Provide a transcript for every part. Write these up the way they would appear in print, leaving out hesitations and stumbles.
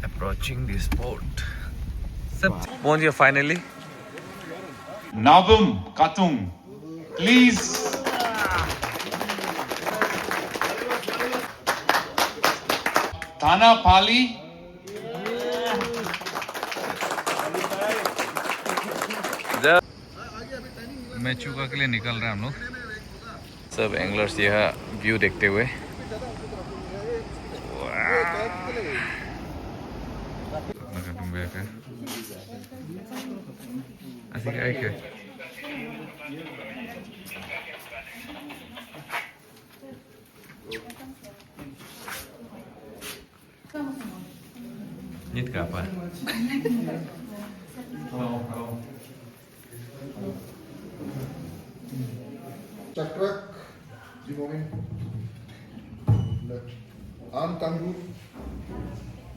Approaching the spot. सब पहुंच गए finally. Nagum Katung, please. Thana Pali. मैचुका के लिए निकल रहे हैं हम लोग. सब एंगलर्स यह व्यू देखते हुए. Asik aja. Ini apa? Chakrak di moment. आम तंगू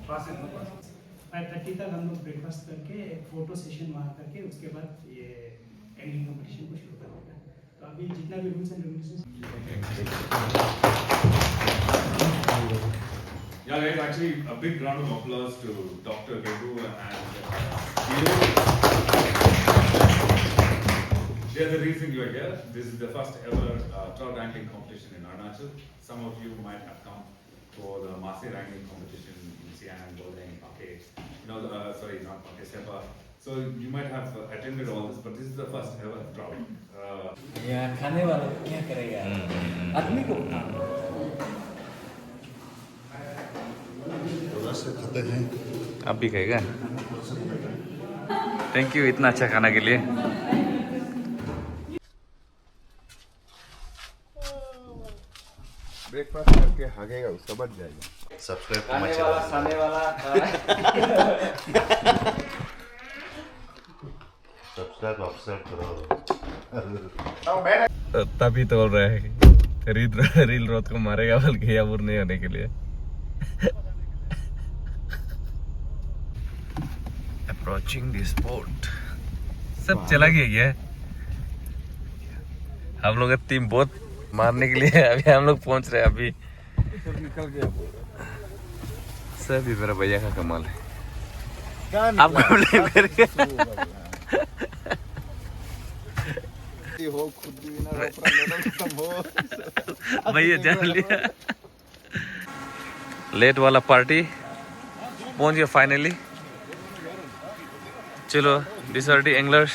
5:30 तक हम लोग ब्रेकफास्ट करके एक फोटो सेशन वहाँ करके उसके बाद ये एंगलिंग कंपटीशन को शुरू करेंगे. तो अभी जितना भी rules and regulations. Yeah, guys, actually a big round of applause to Dr. Gebu and they're the reason you are here. This is the first ever trout wrangling competition in Arunachal. Some of you might have come for the Maasai wrangling competition in Siam, Bodeng, Pakke, sorry, not Pakke, Sepa. So you might have attended all this, but this is the first ever trout. या खाने वाला क्या करेगा आदमी को से खाते हैं. आप भी खाएगा. थैंक यू इतना अच्छा खाना के लिए. ब्रेकफास्ट करके हागेगा उसका बच जाएगा. सब्सक्राइब खाने वाला सब्सक्राइब ऑब्जर्व करो. तभी तोड़ रहा है. रील रोड को मारेगा बल्कि याबूर नहीं होने के लिए. Approaching the spot. सब चला गया क्या? हम लोग का टीम बहुत मारने के लिए अभी हम लोग पहुंच रहे हैं. अभी निकल गया. सब ये मेरा भैया का कमाल है. आपको ब्लेम करके हो खुद भी ना खत्म हो. भैया जान लिया. लेट वाला पार्टी पहुंच गया फाइनली. चलो, these are the anglers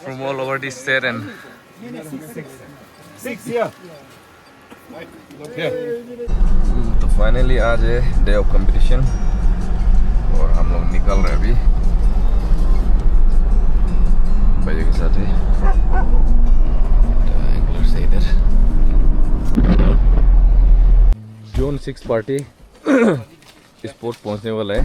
from all over the state and तो फाइनली आज है डे ऑफ कंपटीशन और हम लोग निकल रहे हैं अभी भैया के साथ है. एंगलर्स है इधर. जोन 6 पार्टी स्पोर्ट पहुंचने वाला है.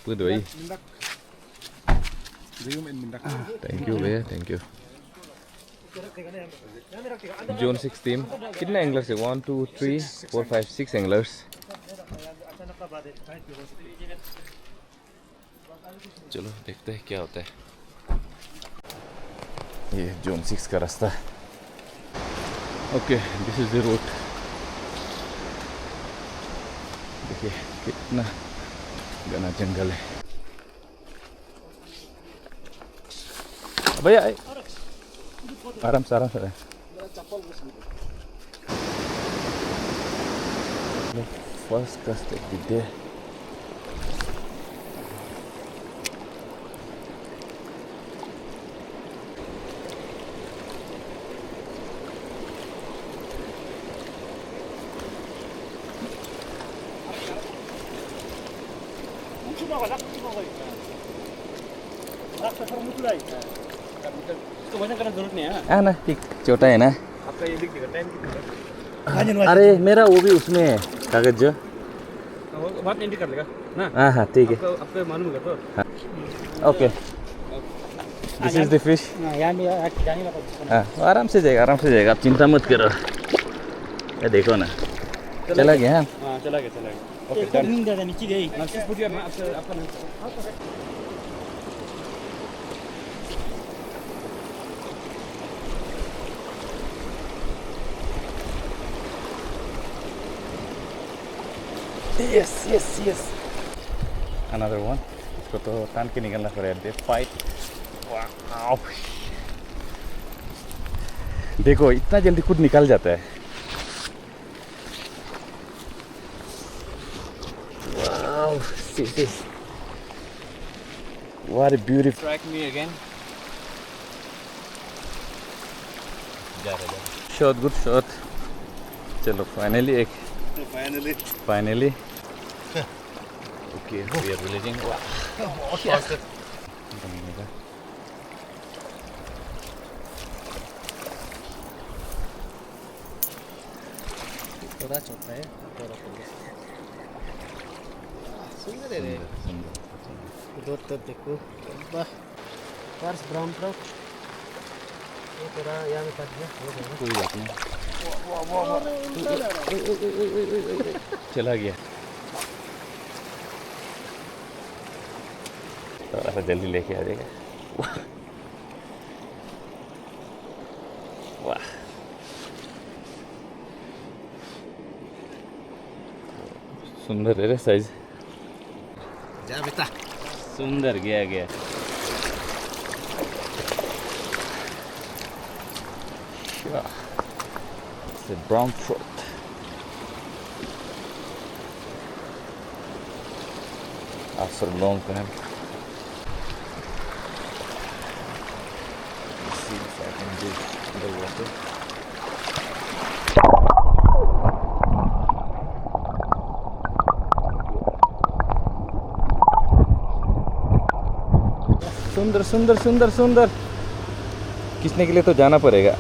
भाई थैंक यू भैया. Thank you. जोन 6 टीम कितने एंगलर्स है? 1 2 3 4 5 6 एंगलर्स. चलो देखते हैं क्या होता है. ये जोन 6 का रास्ता. Okay, this is the route. देखिए कितना घना जंगल है. भैया आराम से फर्स्ट कस्ट दे. ना ठीक छोटा है ना. आपका ये दिख टाइम कितना? अरे मेरा वो भी उसमें है कागज जो. बात एंट्री कर लेगा ना. हाँ ठीक है. आपको मालूम होगा तो. Okay, this is the fish. हाँ आराम से जाएगा आप चिंता मत करो. ये देखो ना चला गया. हाँ चला गया. Okay Yes, yes, yes. Another one. इसको तो तान के निकलना पड़ेगा. They fight. Wow. देखो इतना जल्दी खुद निकल जाता है. Wow. See this. What a beautiful. Strike me again. Shot, good shot. चलो finally एक. Finally. Okay, we are releasing. Wow. थोड़ा छोटा है थोड़ा सुंदर है रे उधर तो देखो वाह पर्स ब्राउन ट्रक ये थोड़ा यहाँ में काट दिया हो गया कोई बात नहीं. चला गया. थोड़ा सा जल्दी लेके आ जाएगा. वाह. सुंदर है रे साइज. जा बेटा सुंदर गया गया. It's a brown trout. After a long time. Let's see if I can do underwater. सुंदर सुंदर सुंदर सुंदर. किसने के लिए तो जाना पड़ेगा.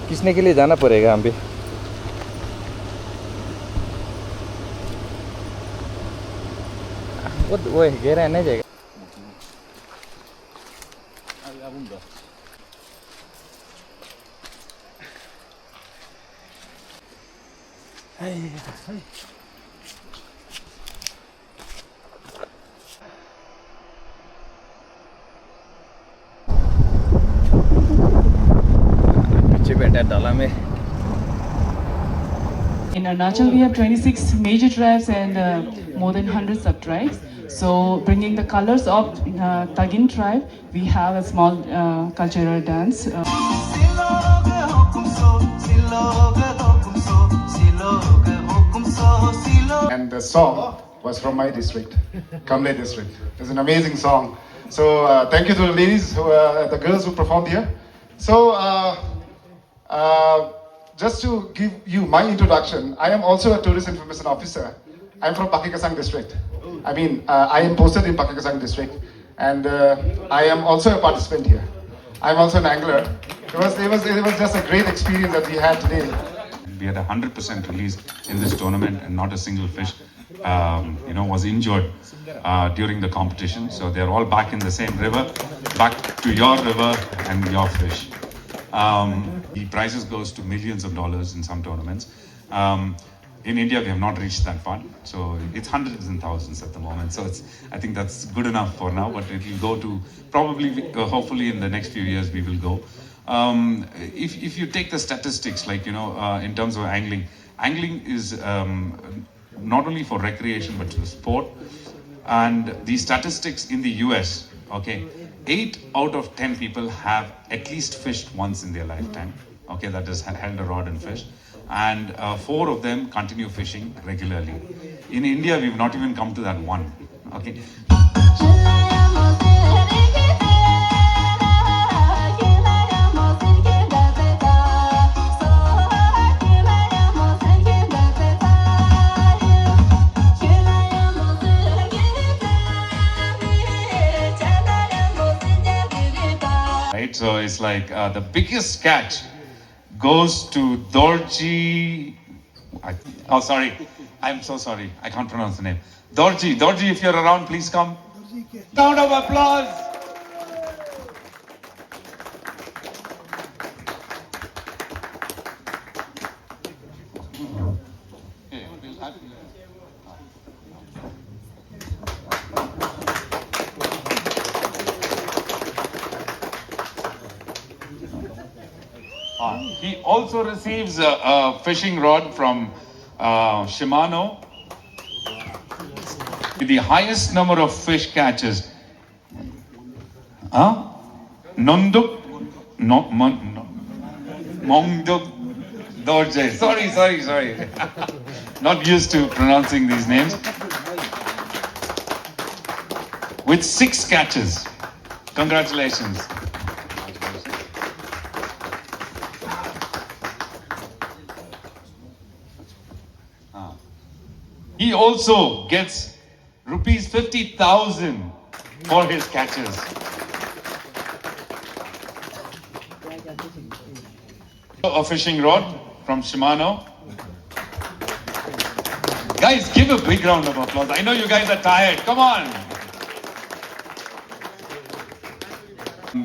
किसने के लिए जाना पड़ेगा हम भी. वो गहरा है नहीं जाएगा. पीछे बैठा है डाला में. In Arunachal, we have 26 major tribes and more than 100 sub-tribes. So, bringing the colors of Tagin tribe, we have a small cultural dance. And the song was from my district, Kamle district. It's an amazing song. So thank you to the ladies, the girls who performed here. So just to give you my introduction, I am also a tourist information officer. I'm from Pakikasang district. I am posted in Pakikasang district, and I am also a participant here. I'm also an angler. It was just a great experience that we had today. We had 100% release in this tournament, and not a single fish, was injured during the competition. So they're all back in the same river, back to your river and your fish. The prizes goes to millions of dollars in some tournaments. In India, we have not reached that part, so it's hundreds and thousands at the moment. So I think that's good enough for now, but it will go to probably, hopefully in the next few years, we will go. If you take the statistics, in terms of angling is not only for recreation but for sport. And the statistics in the US, 8 out of 10 people have at least fished once in their lifetime. That is held a rod and fish. And 4 of them continue fishing regularly. In India, we've not even come to that one. Right, so it's like the biggest catch goes to Dorji. Sorry. I'm so sorry. I can't pronounce the name. Dorji, if you're around, please come. Round of applause. He also receives a fishing rod from Shimano The highest number of fish catches. Huh? Nonduk? No, Mongduk Dorje. Sorry. Not used to pronouncing these names. With 6 catches. Congratulations. He also gets rupees 50,000 for his catches. A fishing rod from Shimano. Guys, give a big round of applause. I know you guys are tired. Come on.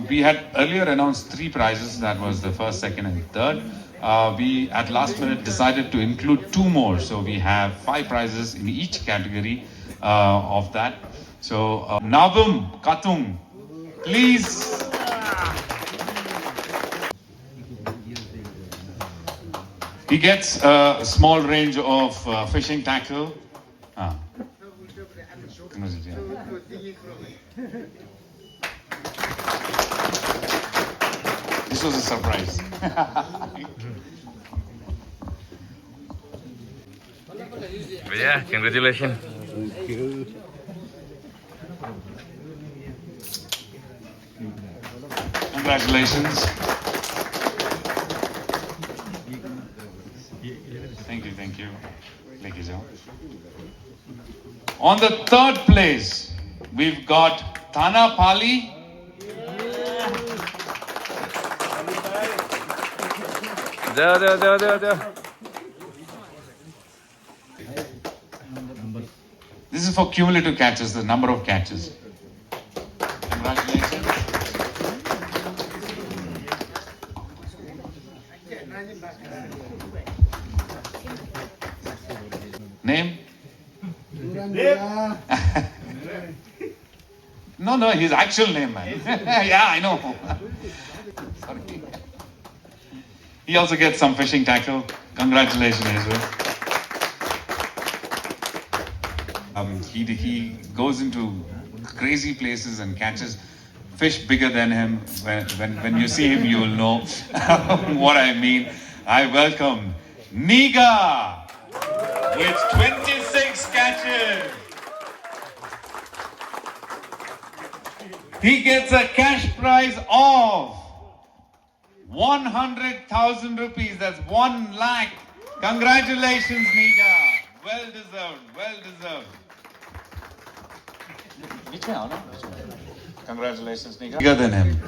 We had earlier announced 3 prizes. That was the first, second, and third. We at last minute decided to include 2 more. So we have 5 prizes in each category of that. So Navum Katung, please. He gets a small range of fishing tackle. This was a surprise. Yeah, congratulations. Congratulations. Thank you. On the 3rd place, we've got Thana Pali. There. This is for cumulative catches, the number of catches. Congratulations. Name? No, his actual name, man. Yeah, I know. Sorry. He also gets some fishing tackle. Congratulations, Ezra. He goes into crazy places and catches fish bigger than him. When you see him, you will know what I mean. I welcome Niga with 26 catches. He gets a cash prize of 100,000 rupees. That's 1 lakh. Congratulations, Niga. Well deserved. Congratulations, Niga. Bigger than him.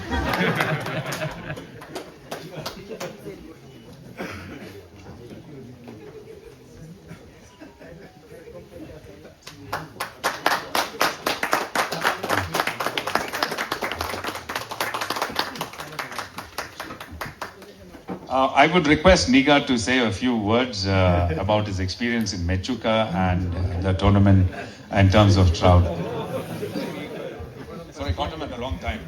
I would request Niga to say a few words about his experience in Mechuka and the tournament in terms of trout. Sorry, caught him at the wrong time.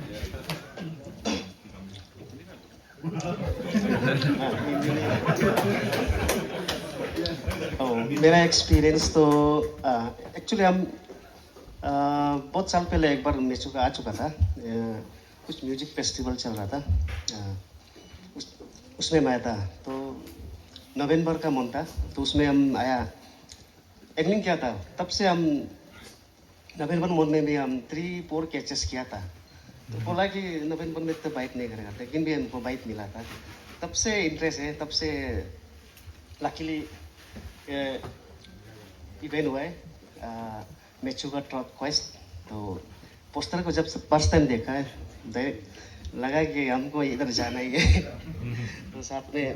मेरा experience तो actually हम बहुत साल पहले एक बार मेचुका आ चुका था. कुछ म्यूजिक फेस्टिवल चल रहा था, उसमें मैं था. तो नवंबर का मंथ था, तो उसमें हम आया एंगलिंग किया था. तब से हम नवंबर मंथ में भी हम 3-4 कैचेस किया था. तो बोला कि नवंबर में तो बाइट नहीं करेगा, लेकिन भी हमको बाइट मिला था. तब से इंटरेस्ट है, तब से लकीली इवेंट हुआ है मेचुका ट्रॉट क्वेस्ट. तो पोस्टर को जब फर्स्ट टाइम देखा है, लगा कि हमको इधर जाना ही है. तो साथ में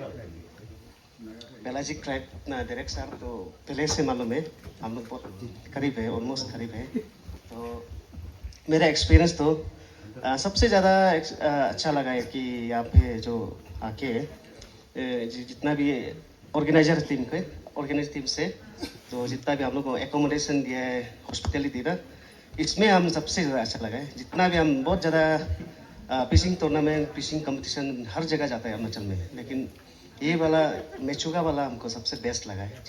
पेलाजिक ट्राइब ना डायरेक्ट सर तो पहले से मालूम है, हम लोग बहुत करीब है, ऑलमोस्ट करीब है. तो मेरा एक्सपीरियंस तो सबसे ज़्यादा अच्छा लगा है कि यहाँ पे जो आके जितना भी ऑर्गेनाइजर टीम से तो जितना भी हम लोग को एकोमोडेशन दिया है, हॉस्पिटलिटी ना, इसमें हम सबसे ज़्यादा अच्छा लगा है. जितना भी हम बहुत ज़्यादा फिशिंग टूर्नामेंट, फिशिंग कंपटीशन हर जगह जाता है अरुणाचल में, लेकिन ये वाला मेचुका वाला हमको सबसे बेस्ट लगा है.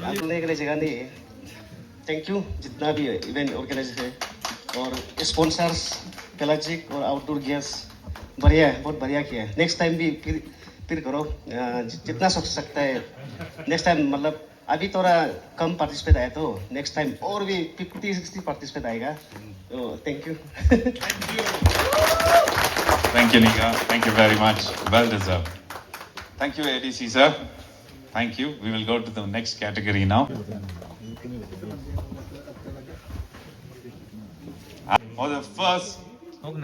आप लोगों के लिए जगह नहीं है, थैंक यू जितना भी इवेंट ऑर्गेनाइजर है और स्पॉन्सर्स पेलाजिक और आउटडोर गियर्स बढ़िया है, बहुत बढ़िया किया है। नेक्स्ट टाइम भी फिर करो, जितना सोच सकता है नेक्स्ट टाइम। मतलब अभी थोड़ा कम पार्टिसिपेट आया तो नेक्स्ट टाइम और भी 50-60 पार्टिसिपेट आएगा। तो thank you. Thank you, Nika. Thank you very much. Well deserved. Thank you, ADC sir. Thank you. We will go to the next category now. For the first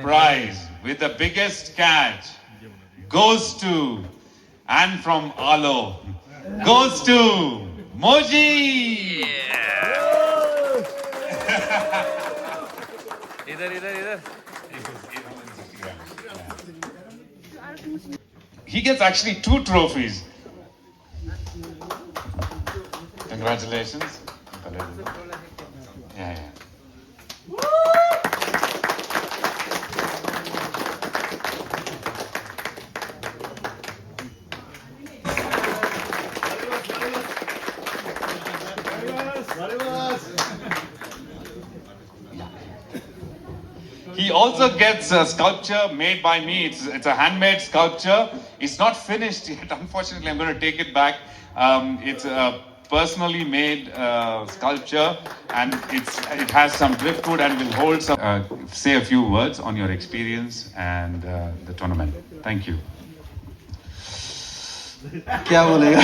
prize with the biggest catch goes to, and from Alo, goes to Moji. इधर He gets actually 2 trophies. Congratulations. Yeah. He also gets a sculpture made by me. It's a handmade sculpture. It's not finished yet. Unfortunately, I'm going to take it back. It's a personally made sculpture, and it has some driftwood and will hold some. Say a few words on your experience and the tournament. Thank you. क्या बोलेगा?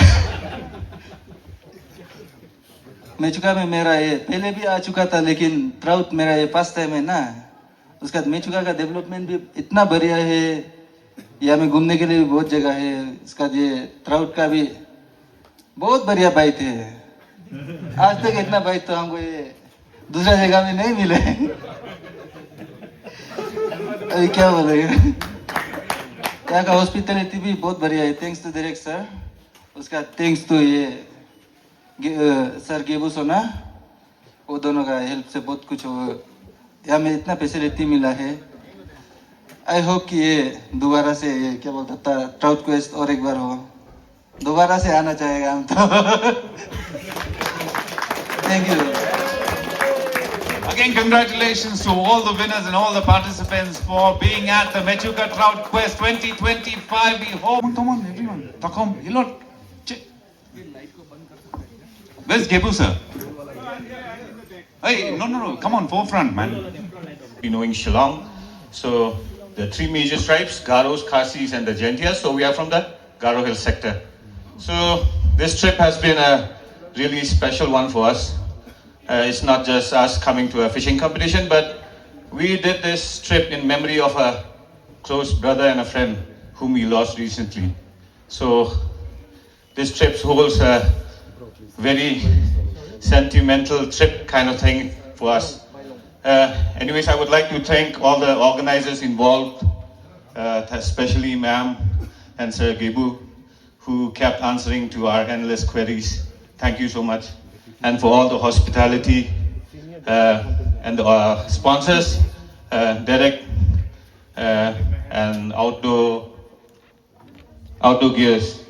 मेचुका में मेरा ये पहले भी आ चुका था, लेकिन ट्राउट मेरा ये फर्स्ट टाइम है ना। उसका मेचुका का डेवलपमेंट भी इतना बढ़िया है, यहाँ में घूमने के लिए भी बहुत जगह है। इसका ये ट्राउट का भी बहुत बढ़िया बाइट है। आज तक इतना बाइट तो हमको ये दूसरा जगह में नहीं मिले। अभी क्या बोलेगा? यहाँ का हॉस्पिटलिटी भी बहुत बढ़िया है। थैंक्स टू डायरेक्ट सर, उसका थैंक्स टू ये सर गेबू सोना, वो दोनों का हेल्प से बहुत कुछ हो, यहाँ में इतना फैसिलिटी मिला है। आई होप कि ये दोबारा से ये क्या बोलता था ट्राउट क्वेस्ट और एक बार हो, दोबारा से आना चाहेगा हम तो। Thank you. Again, congratulations to all the winners and all the participants for being at the Mechuka Trout Quest 2025. We hope. Come on, everyone. Takom, you lot. Where's Gebu, sir? Hey, no. Come on, forefront, man. Knowing Shillong. So the 3 major tribes, Garos, Khasis and the Jaintias. So we are from the Garo Hill sector. So this trip has been a really special one for us. It's not just us coming to a fishing competition, but we did this trip in memory of a close brother and a friend whom we lost recently. So this trip holds a very sentimental trip kind of thing for us. Anyways, I would like to thank all the organizers involved, especially ma'am and Sir Gebu, who kept answering to our endless queries. Thank you so much. And for all the hospitality and the sponsors, Derek and Outdoor Gears.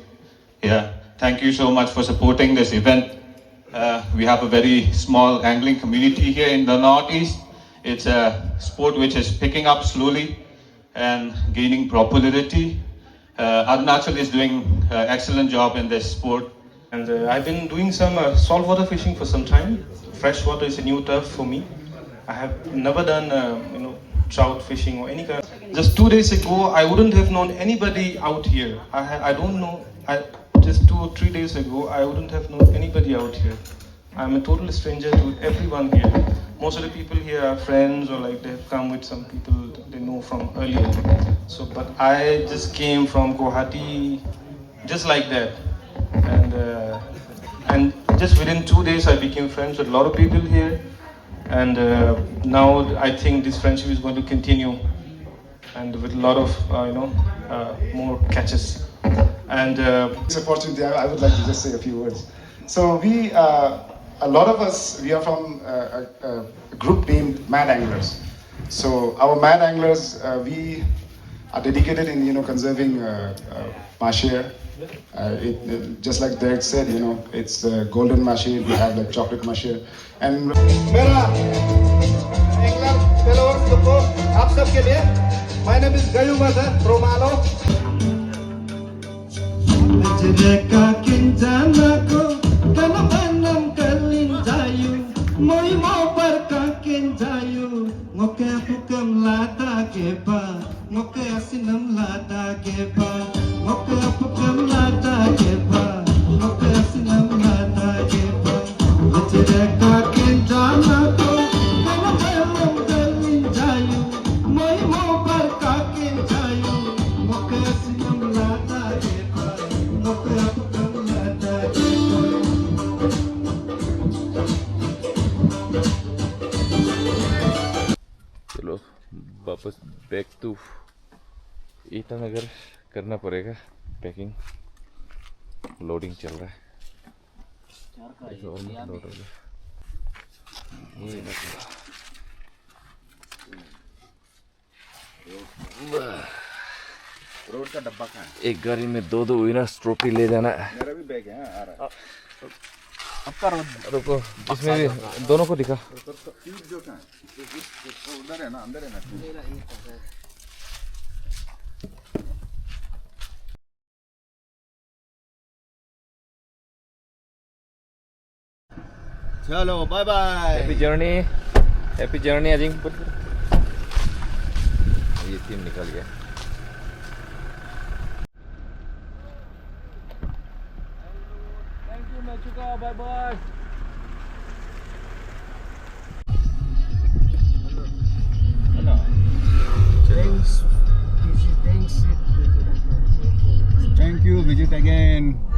Yeah, thank you so much for supporting this event. We have a very small angling community here in the Northeast. It's a sport which is picking up slowly and gaining popularity. Arunachal is doing an excellent job in this sport. And I've been doing some saltwater fishing for some time. Freshwater is a new turf for me. I have never done, trout fishing or any kind. Just 2 days ago, I wouldn't have known anybody out here. Just 2 or 3 days ago, I wouldn't have known anybody out here. I'm a total stranger to everyone here. Most of the people here are friends or like they have come with some people they know from earlier. So, but I just came from Guwahati, just like that. And just within 2 days, I became friends with a lot of people here. And now I think this friendship is going to continue, and with a lot of more catches. And This opportunity, I would like to just say a few words. So a lot of us, we are from a group named Mad Anglers. So our Mad Anglers, we are dedicated in conserving Masher. Just like Derek said, it's golden Masher. We have like chocolate Masher, and आप सबके लिए my name is Gayu Mazhar from Alo. Jika kinjanaku kana manam kalin jayu moi mau perkakin jayu ngoke hukam lata kepa ngoke asinam lata kepa ngoke hukam lata kepa ngoke asinam lata kepa jika kinjanaku kana manam kalin jayu moi mau perkakin jayu ngoke asinam lata kepa ngoke hukam lata kepa. चलो वापस back to Itanagar करना पड़ेगा packing loading चल रहा है almost load हो गया road का डब्बा कहाँ है? एक गाड़ी में दो विनर्स ट्रॉफी ले जाना है मेरा भी बैग है आ रहा है आपका रुको इसमें भी दोनों को दिखा ट्यूब जो कहाँ है? उधर है ना अंदर है ना चलो bye bye happy journey Ajinkya ये टीम निकल गया थैंक यू मैं चुका bye bye Thank you. Visit again.